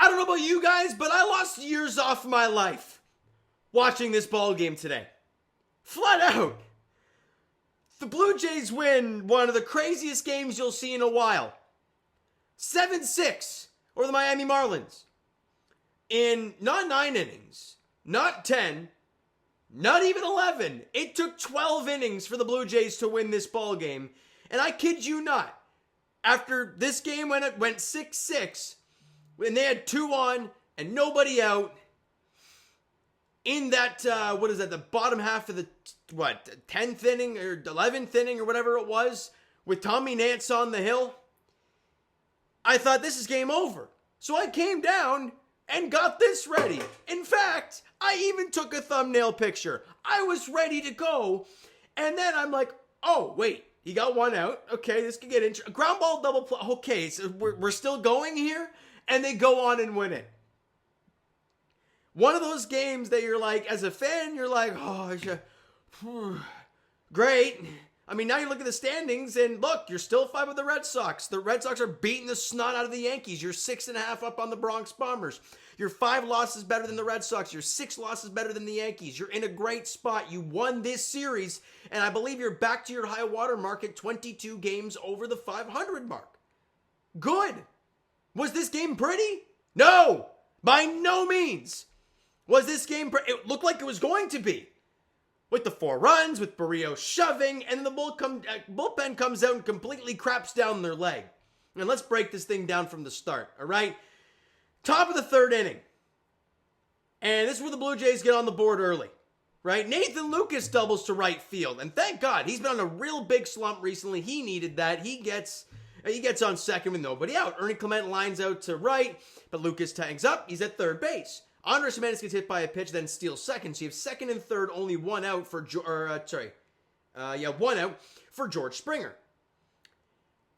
I don't know about you guys, but I lost years off my life watching this ball game today. Flat out. The Blue Jays win one of the craziest games you'll see in a while. 7-6 over the Miami Marlins. In not 9 innings, not 10, not even 11. It took 12 innings for the Blue Jays to win this ball game. And I kid you not, after this game when it went 6-6, when they had 2 on and nobody out, in that, the bottom half of the, 10th inning or 11th inning or whatever it was, with Tommy Nance on the hill, I thought this is game over. So I came down and got this ready. In fact, I even took a thumbnail picture. I was ready to go. And then I'm like, oh, wait, he got 1 out. Okay, this could get interesting. Ground ball double play. Okay, so we're still going here. And they go on and win it. One of those games that you're like, as a fan, you're like, oh, great. I mean, now you look at the standings and look, you're still 5 with the Red Sox. The Red Sox are beating the snot out of the Yankees. You're 6.5 up on the Bronx Bombers. You're 5 losses better than the Red Sox. You're 6 losses better than the Yankees. You're in a great spot. You won this series, and I believe you're back to your high water mark at 22 games over the 500 mark. Good. Was this game pretty? No, by no means. Was this game it looked like it was going to be. With the 4 runs, with Barrios shoving, and the bullpen comes out and completely craps down their leg. And let's break this thing down from the start, all right? Top of the 3rd inning. And this is where the Blue Jays get on the board early, right? Nathan Lucas doubles to right field. And thank God, he's been on a real big slump recently. He needed that. He gets on second with nobody out. Ernie Clement lines out to right, but Lucas tags up. He's at 3rd base. Andres Jimenez gets hit by a pitch, then steals second. So you have 2nd and 3rd, only 1 out for 1 out for George Springer.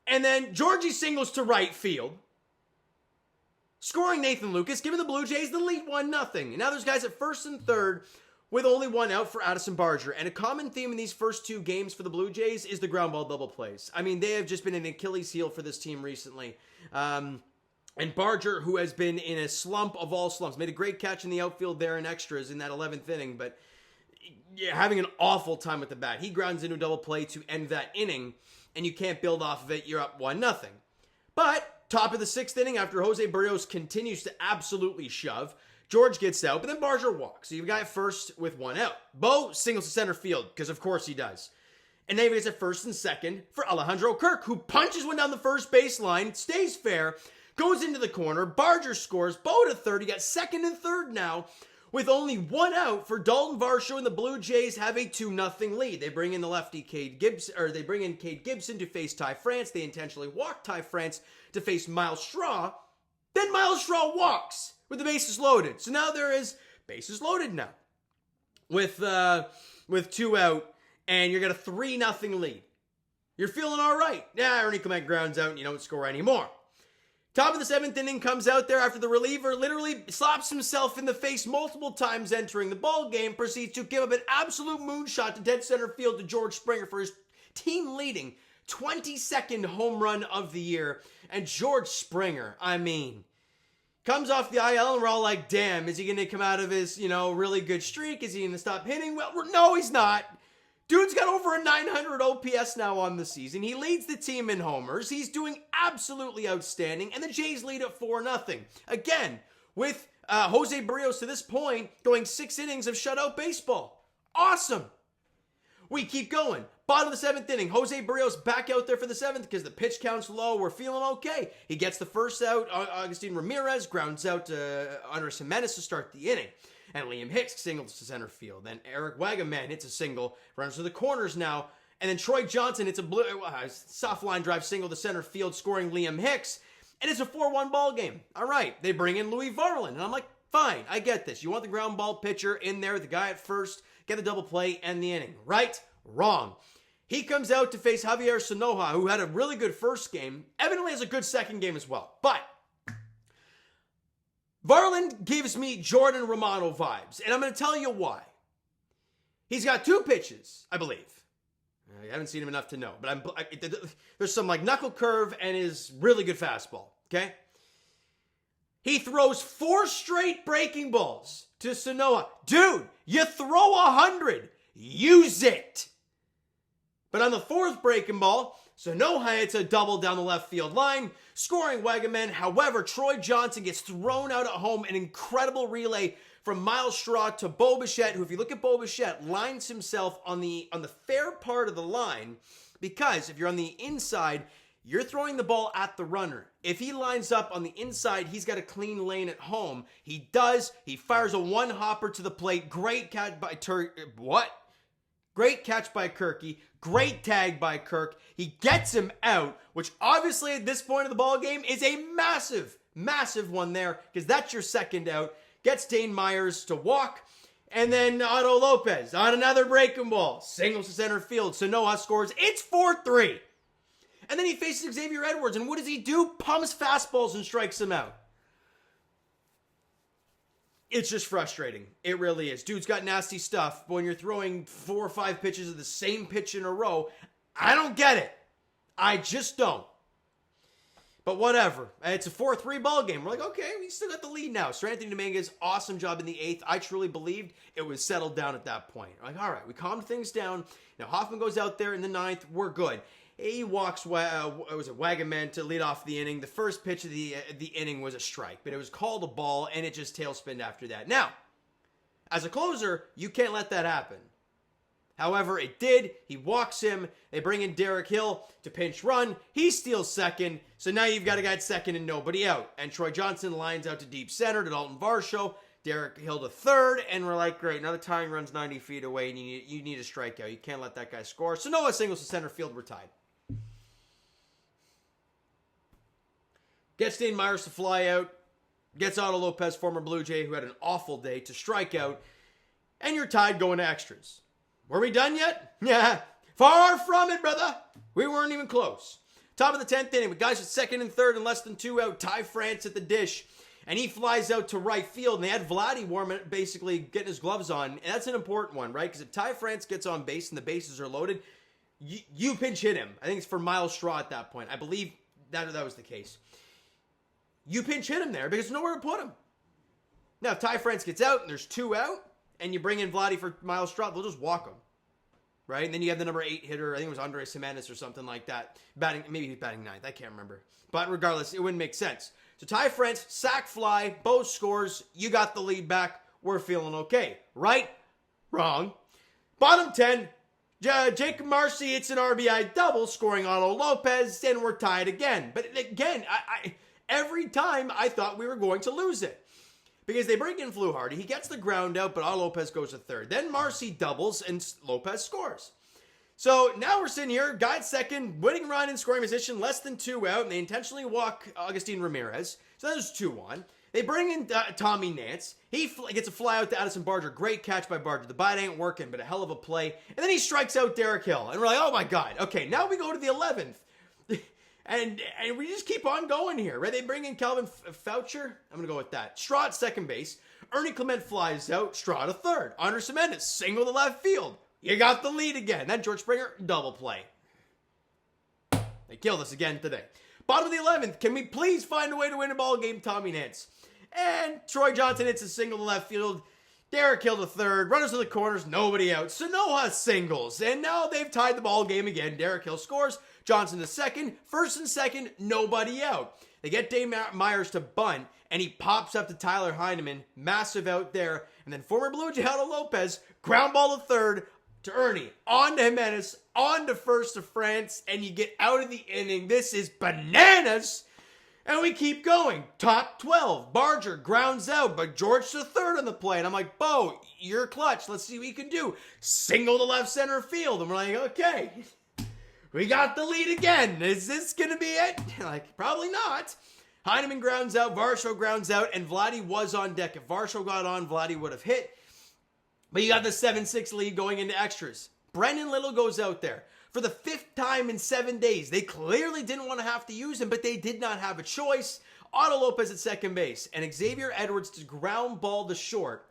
And then Georgie singles to right field, scoring Nathan Lucas, giving the Blue Jays the lead 1-0. And now there's guys at 1st and 3rd with only 1 out for Addison Barger. And a common theme in these first 2 games for the Blue Jays is the ground ball double plays. I mean, they have just been an Achilles heel for this team recently. And Barger, who has been in a slump of all slumps, made a great catch in the outfield there in extras in that 11th inning, but having an awful time with the bat. He grounds into a double play to end that inning, and you can't build off of it. You're up 1-0. But top of the 6th inning, after Jose Barrios continues to absolutely shove, George gets out, but then Barger walks. So you've got first with 1 out. Bo singles to center field, because of course he does. And then he gets at 1st and 2nd for Alejandro Kirk, who punches one down the first baseline, stays fair, goes into the corner. Barger scores. Bo to 3rd. You got 2nd and 3rd now with only 1 out for Dalton Varsho, and the Blue Jays have a 2-0 lead. They bring in the lefty Cade Gibson to face Ty France. They intentionally walk Ty France to face Miles Straw. Then Miles Straw walks with the bases loaded. So now there is bases loaded now with 2 out, and you're got a 3-0 lead. You're feeling all right. Yeah, Ernie Clement grounds out and you don't score anymore. Top of the 7th inning comes out there after the reliever literally slaps himself in the face multiple times entering the ball game, proceeds to give up an absolute moonshot to dead center field to George Springer for his team-leading 22nd home run of the year. And George Springer, I mean, comes off the IL and we're all like, damn, is he going to come out of his, really good streak? Is he going to stop hitting? Well, no, he's not. Dude's got over a 900 OPS now on the season. He leads the team in homers. He's doing absolutely outstanding. And the Jays lead at 4-0. Again, with Jose Barrios to this point going 6 innings of shutout baseball. Awesome. We keep going. Bottom of the 7th inning. Jose Barrios back out there for the 7th because the pitch count's low. We're feeling okay. He gets the first out. Agustin Ramirez grounds out to Andres Jimenez to start the inning. And Liam Hicks singles to center field. Then Eric Wagaman hits a single, runs to the corners now. And then Troy Johnson hits a soft line drive single to center field, scoring Liam Hicks. And it's a 4-1 ball game. All right, they bring in Louis Varland. And I'm like, fine, I get this. You want the ground ball pitcher in there, the guy at first, get the double play, end the inning. Right? Wrong. He comes out to face Javier Sonoja, who had a really good first game. Evidently has a good second game as well. But Varland gives me Jordan Romano vibes, and I'm going to tell you why. He's got 2 pitches, I believe. I haven't seen him enough to know, but there's some like knuckle curve and his really good fastball, okay? He throws 4 straight breaking balls to Sanoa. Dude, you throw 100. Use it. But on the 4th breaking ball, Sanoa hits a double down the left field line, scoring Wagaman. However, Troy Johnson gets thrown out at home. An incredible relay from Miles Straw to Bo Bichette, who, if you look at Bo Bichette, lines himself on the fair part of the line, because if you're on the inside, you're throwing the ball at the runner. If he lines up on the inside, he's got a clean lane at home. He does. He fires a one-hopper to the plate. Great catch by Great catch by Kirky. Great tag by Kirk. He gets him out, which obviously at this point of the ball game is a massive, massive one there, because that's your second out. Gets Dane Myers to walk. And then Otto Lopez on another breaking ball. Singles to center field. Sanoa scores. It's 4-3. And then he faces Xavier Edwards. And what does he do? Pumps fastballs and strikes him out. It's just frustrating. It really is. Dude's got nasty stuff. But when you're throwing 4 or 5 pitches of the same pitch in a row, I don't get it. I just don't. But whatever. It's a 4-3 ball game. We're like, okay, we still got the lead now. Sir Anthony Dominguez, awesome job in the 8th. I truly believed it was settled down at that point. We're like, all right, we calmed things down. Now Hoffman goes out there in the 9th. We're good. He walks, Wagaman to lead off the inning. The first pitch of the inning was a strike, but it was called a ball, and it just tailspinned after that. Now, as a closer, you can't let that happen. However, it did. He walks him. They bring in Derek Hill to pinch run. He steals second. So now you've got a guy at second and nobody out. And Troy Johnson lines out to deep center to Dalton Varsho. Derek Hill to third. And we're like, great. Now the tying run's 90 feet away and you need a strikeout. You can't let that guy score. So Noah singles to center field. We're tied. Gets Dane Myers to fly out. Gets Otto Lopez, former Blue Jay, who had an awful day, to strike out. And you're tied going to extras. Were we done yet? Yeah. Far from it, brother. We weren't even close. Top of the 10th inning with guys at second and third and less than 2 out. Ty France at the dish. And he flies out to right field. And they had Vladdy warming, basically getting his gloves on. And that's an important one, right? Because if Ty France gets on base and the bases are loaded, you pinch hit him. I think it's for Miles Straw at that point. I believe that was the case. You pinch hit him there because there's nowhere to put him. Now, if Ty France gets out and there's 2 out, and you bring in Vladdy for Miles Straw, they'll just walk him. Right? And then you have the number 8 hitter, I think it was Andres Jimenez or something like that. Maybe he's batting 9th, I can't remember. But regardless, it wouldn't make sense. So Ty France, sac fly, both scores, you got the lead back, we're feeling okay. Right? Wrong. Bottom 10, Jacob Marcy hits an RBI double, scoring Otto Lopez, and we're tied again. But again, every time I thought we were going to lose it. Because they bring in Fluharty. He gets the ground out, but Otto Lopez goes to third. Then Marcy doubles, and Lopez scores. So now we're sitting here, guy at second, winning run in scoring position, less than 2 out, and they intentionally walk Agustin Ramirez. So there's 2 on. They bring in Tommy Nance. He gets a fly out to Addison Barger. Great catch by Barger. The bite ain't working, but a hell of a play. And then he strikes out Derek Hill. And we're like, oh my God. Okay, now we go to the 11th. And we just keep on going here, right? They bring in Calvin Foucher. I'm going to go with that. Straw at second base. Ernie Clement flies out. Straw to third. Andres Jimenez, single to left field. You got the lead again. Then George Springer, double play. They killed us again today. Bottom of the 11th. Can we please find a way to win a ball game, Tommy Nance? And Troy Johnson hits a single to left field. Derek Hill to third. Runners to the corners. Nobody out. Sanoa singles. And now they've tied the ball game again. Derek Hill scores. Johnson to second. First and second. Nobody out. They get Dane Myers to bunt. And he pops up to Tyler Heineman. Massive out there. And then former Blue Jay Otto Lopez. Ground ball to third to Ernie. On to Jimenez. On to first to France. And you get out of the inning. This is bananas. And we keep going. Top 12. Barger grounds out, but George to third on the play. And I'm like, Bo, you're clutch. Let's see what you can do. Single to left center field. And we're like, okay. We got the lead again. Is this going to be it? Like, probably not. Heineman grounds out. Varsho grounds out. And Vladdy was on deck. If Varsho got on, Vladdy would have hit. But you got the 7-6 lead going into extras. Brendan Little goes out there. For the 5th time in 7 days. They clearly didn't want to have to use him, but they did not have a choice. Otto Lopez at second base, and Xavier Edwards to ground ball to short.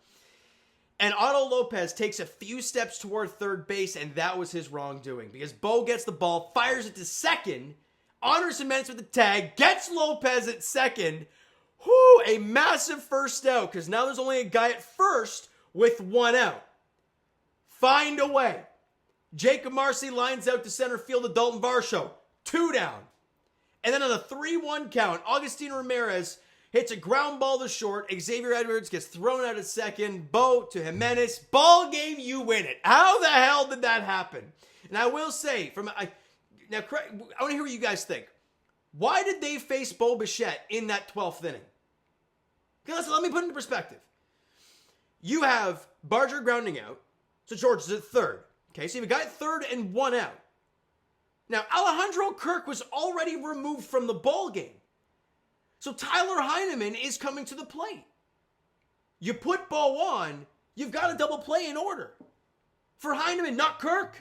And Otto Lopez takes a few steps toward third base, and that was his wrongdoing. Because Bo gets the ball, fires it to second, honors Jimenez with the tag, gets Lopez at second. Whoo, a massive first out because now there's only a guy at first with 1 out. Find a way. Jacob Marcy lines out to center field to Dalton Varsho. 2 down. And then on a 3-1 count, Agustin Ramirez hits a ground ball to short. Xavier Edwards gets thrown out at second. Bo to Jimenez. Ball game, you win it. How the hell did that happen? And I will say, I want to hear what you guys think. Why did they face Bo Bichette in that 12th inning? Okay, let me put it into perspective. You have Barger grounding out, so George is at third. Okay, so you have a guy at third and 1 out. Now, Alejandro Kirk was already removed from the ball game. So Tyler Heineman is coming to the plate. You put Bo on, you've got a double play in order. For Heineman, not Kirk.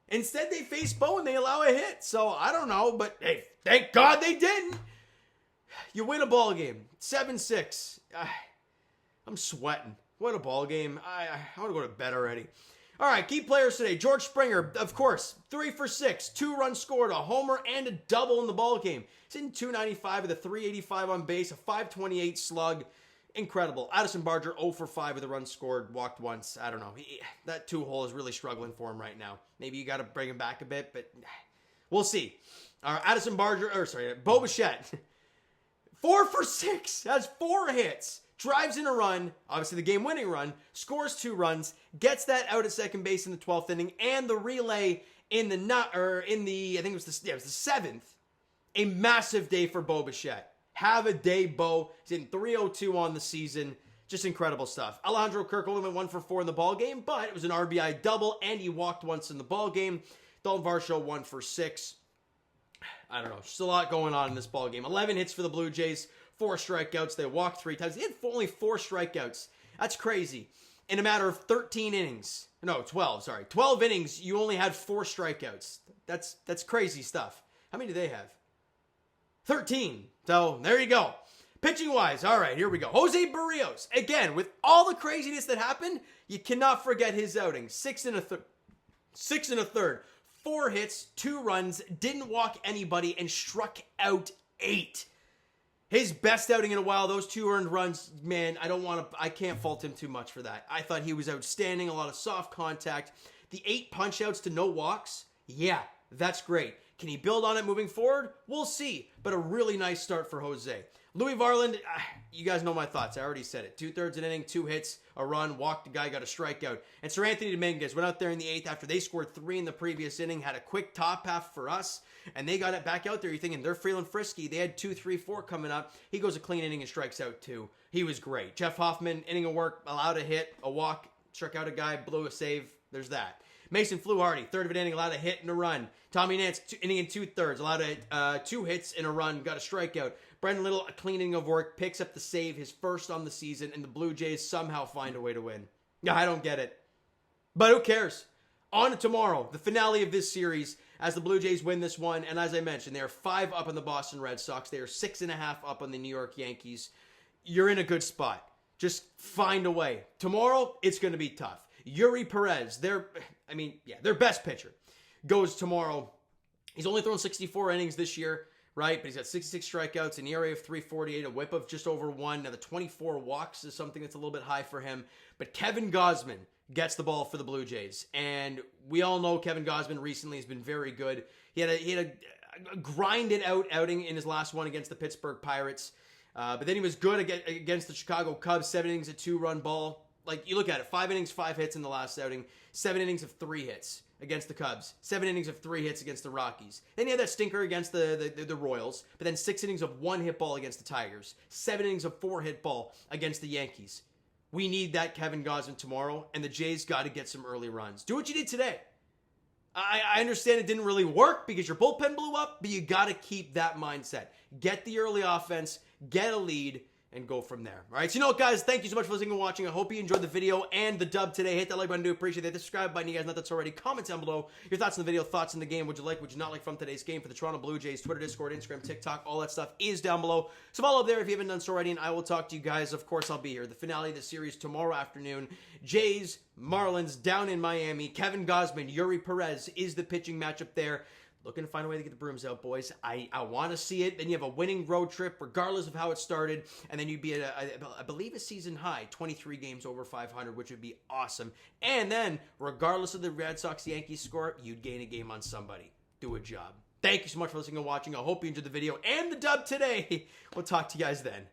Instead, they face Bo and they allow a hit. So, I don't know, but hey, thank God they didn't. You win a ball game, 7-6. I'm sweating. What a ball game. I want to go to bed already. All right, key players today. George Springer, of course, 3 for 6, 2 runs scored, a homer and a double in the ball game. He's hitting .295 with a .385 on base, a .528 slug. Incredible. Addison Barger, 0 for 5 with a run scored, walked once. I don't know. That 2-hole is really struggling for him right now. Maybe you got to bring him back a bit, but we'll see. All right, Bo Bichette, 4 for 6, has 4 hits. Drives in a run, obviously the game-winning run, scores 2 runs, gets that out at second base in the 12th inning, and the relay in the 7th. A massive day for Bo Bichette. Have a day, Bo. He's hitting .302 on the season. Just incredible stuff. Alejandro Kirk only went 1 for 4 in the ball game, but it was an RBI double, and he walked once in the ball game. Dalton Varsho 1 for 6. I don't know. Just a lot going on in this ball game. 11 hits for the Blue Jays. 4 strikeouts. They walked 3 times. They had only 4 strikeouts. That's crazy. In a matter of 13 innings. No, 12, sorry. 12 innings, you only had 4 strikeouts. That's crazy stuff. How many do they have? 13. So, there you go. Pitching-wise, all right, here we go. Jose Barrios. Again, with all the craziness that happened, you cannot forget his outing. 6 1/3. 4 hits, 2 runs, didn't walk anybody, and struck out 8. His best outing in a while, those 2 earned runs, man, I can't fault him too much for that. I thought he was outstanding, a lot of soft contact. The 8 punch-outs to no walks, yeah, that's great. Can he build on it moving forward? We'll see, but a really nice start for Jose. Louis Varland, you guys know my thoughts. I already said it. 2/3 an inning, 2 hits, a run, walked the guy, got a strikeout. And Sir Anthony Dominguez went out there in the 8th after they scored 3 in the previous inning, had a quick top half for us, and they got it back out there. You're thinking they're feeling frisky. They had 2, 3, 4 coming up. He goes a clean inning and strikes out 2. He was great. Jeff Hoffman, inning of work, allowed a hit, a walk, struck out a guy, blew a save. There's that. Mason Fluharty, 3rd of an inning, allowed a hit and a run. Tommy Nance, inning and 2/3, allowed 2 hits and a run, got a strikeout. Brendan Little, a clean inning of work, picks up the save, his first on the season, and the Blue Jays somehow find a way to win. Yeah, I don't get it. But who cares? On to tomorrow, the finale of this series, as the Blue Jays win this one. And as I mentioned, they are 5 up on the Boston Red Sox. They are 6.5 up on the New York Yankees. You're in a good spot. Just find a way. Tomorrow, it's going to be tough. Yuri Perez, their best pitcher, goes tomorrow. He's only thrown 64 innings this year, right? But he's got 66 strikeouts, an ERA of 3.48, a whip of just over 1. Now, the 24 walks is something that's a little bit high for him. But Kevin Gausman gets the ball for the Blue Jays. And we all know Kevin Gausman recently has been very good. He had a grinded out outing in his last one against the Pittsburgh Pirates. But then he was good against the Chicago Cubs, 7 innings, a 2-run ball. Like, you look at it, 5 innings, 5 hits in the last outing, 7 innings of 3 hits against the Cubs, 7 innings of 3 hits against the Rockies. Then he had that stinker against the Royals, but then 6 innings of 1 hit ball against the Tigers, 7 innings of 4 hit ball against the Yankees. We need that Kevin Gausman tomorrow, and the Jays got to get some early runs. Do what you did today. I understand it didn't really work because your bullpen blew up, but you got to keep that mindset. Get the early offense, get a lead, and go from there. All right, so you know what, guys? Thank you so much for listening and watching. I hope you enjoyed the video and the dub today. Hit that like button. Do appreciate it. The subscribe button. You guys know that's already. Comment down below your thoughts on the video, thoughts on the game. Would you like, would you not like from today's game for the Toronto Blue Jays? Twitter, Discord, Instagram, TikTok, all that stuff is down below. So follow up there if you haven't done so already, and I will talk to you guys. Of course, I'll be here. The finale of the series tomorrow afternoon. Jays, Marlins down in Miami. Kevin Gausman, Yuri Perez is the pitching matchup there. looking to find a way to get the brooms out, boys. I want to see it. Then you have a winning road trip, regardless of how it started. And then you'd be at, I believe, a season high, 23 games over 500, which would be awesome. And then, regardless of the Red Sox-Yankees score, you'd gain a game on somebody. Do a job. Thank you so much for listening and watching. I hope you enjoyed the video and the dub today. We'll talk to you guys then.